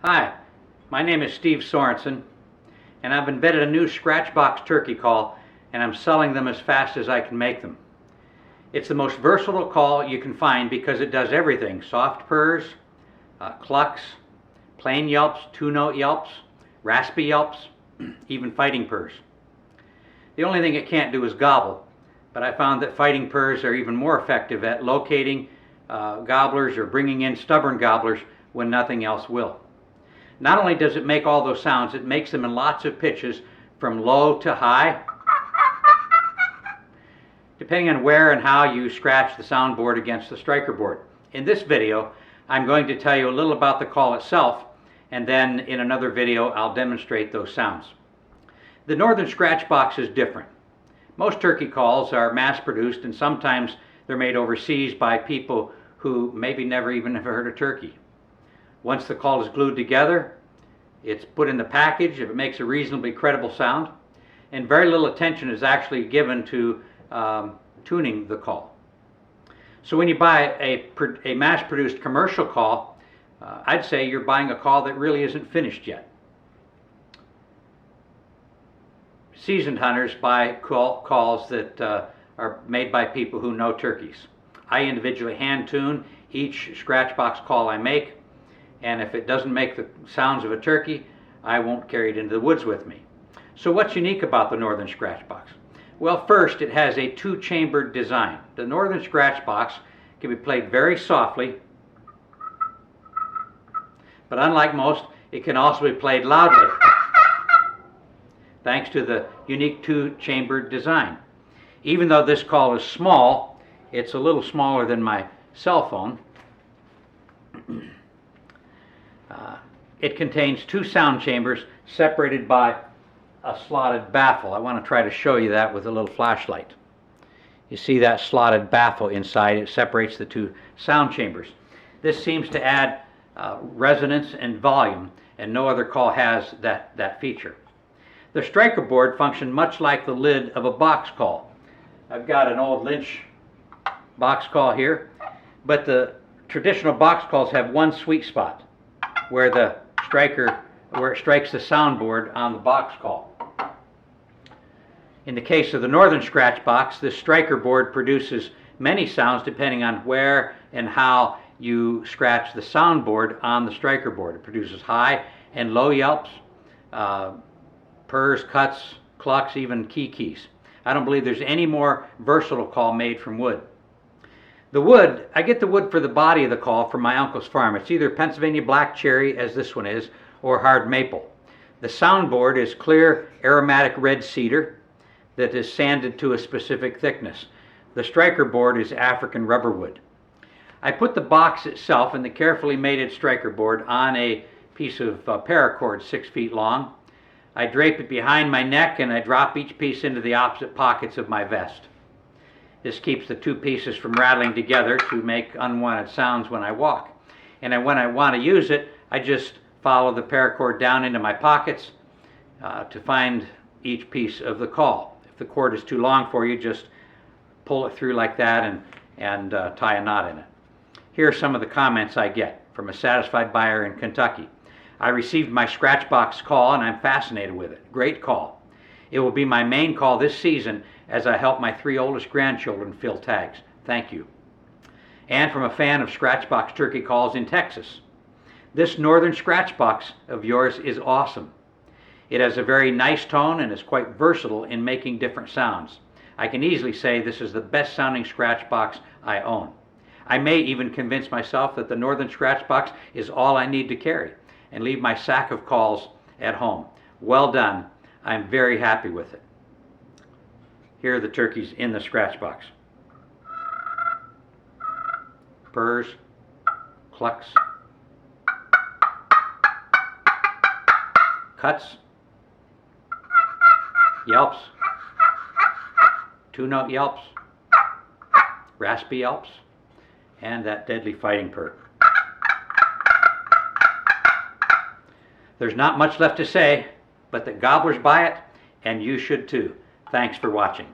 Hi, my name is Steve Sorensen, and I've invented a new Scratchbox turkey call, and I'm selling them as fast as I can make them. It's the most versatile call you can find because it does everything: soft purrs, clucks, plain yelps, two-note yelps, raspy yelps, even fighting purrs. The only thing it can't do is gobble, but I found that fighting purrs are even more effective at locating gobblers or bringing in stubborn gobblers when nothing else will. Not only does it make all those sounds, it makes them in lots of pitches from low to high, depending on where and how you scratch the soundboard against the striker board. In this video, I'm going to tell you a little about the call itself, and then in another video I'll demonstrate those sounds. The Northern Scratchbox is different. Most turkey calls are mass-produced, and sometimes they're made overseas by people who maybe never even have heard of turkey. Once the call is glued together, it's put in the package if it makes a reasonably credible sound, and very little attention is actually given to tuning the call. So when you buy a mass-produced commercial call, I'd say you're buying a call that really isn't finished yet. Seasoned hunters buy calls that are made by people who know turkeys. I individually hand tune each Scratchbox call I make, and if it doesn't make the sounds of a turkey, I won't carry it into the woods with me. So what's unique about the Northern Scratchbox? Well, first, it has a two-chambered design. The Northern Scratchbox can be played very softly, but unlike most, it can also be played loudly, thanks to the unique two-chambered design. Even though this call is small, it's a little smaller than my cell phone. It contains two sound chambers separated by a slotted baffle. I want to try to show you that with a little flashlight. You see that slotted baffle inside? It separates the two sound chambers. This seems to add resonance and volume, and no other call has that feature. The striker board functioned much like the lid of a box call. I've got an old Lynch box call here, but the traditional box calls have one sweet spot where it strikes the soundboard on the box call. In the case of the Northern Scratchbox, this striker board produces many sounds depending on where and how you scratch the soundboard on the striker board. It produces high and low yelps, purrs, cuts, clucks, even keys. I don't believe there's any more versatile call made from wood. The wood, I get the wood for the body of the call from my uncle's farm. It's either Pennsylvania black cherry, as this one is, or hard maple. The soundboard is clear aromatic red cedar that is sanded to a specific thickness. The striker board is African rubber wood. I put the box itself and the carefully mated striker board on a piece of paracord 6 feet long. I drape it behind my neck and I drop each piece into the opposite pockets of my vest. This keeps the two pieces from rattling together to make unwanted sounds when I walk. And when I want to use it, I just follow the paracord down into my pockets to find each piece of the call. If the cord is too long for you, just pull it through like that and tie a knot in it. Here are some of the comments I get from a satisfied buyer in Kentucky. I received my Scratchbox call and I'm fascinated with it. Great call. It will be my main call this season as I help my 3 oldest grandchildren fill tags. Thank you. And from a fan of Scratchbox turkey calls in Texas. This Northern Scratchbox of yours is awesome. It has a very nice tone and is quite versatile in making different sounds. I can easily say this is the best sounding Scratchbox I own. I may even convince myself that the Northern Scratchbox is all I need to carry and leave my sack of calls at home. Well done. I'm very happy with it. Here are the turkeys in the Scratchbox. Purrs, clucks, cuts, yelps, two-note yelps, raspy yelps, and that deadly fighting purr. There's not much left to say, but that gobblers buy it, and you should too. Thanks for watching.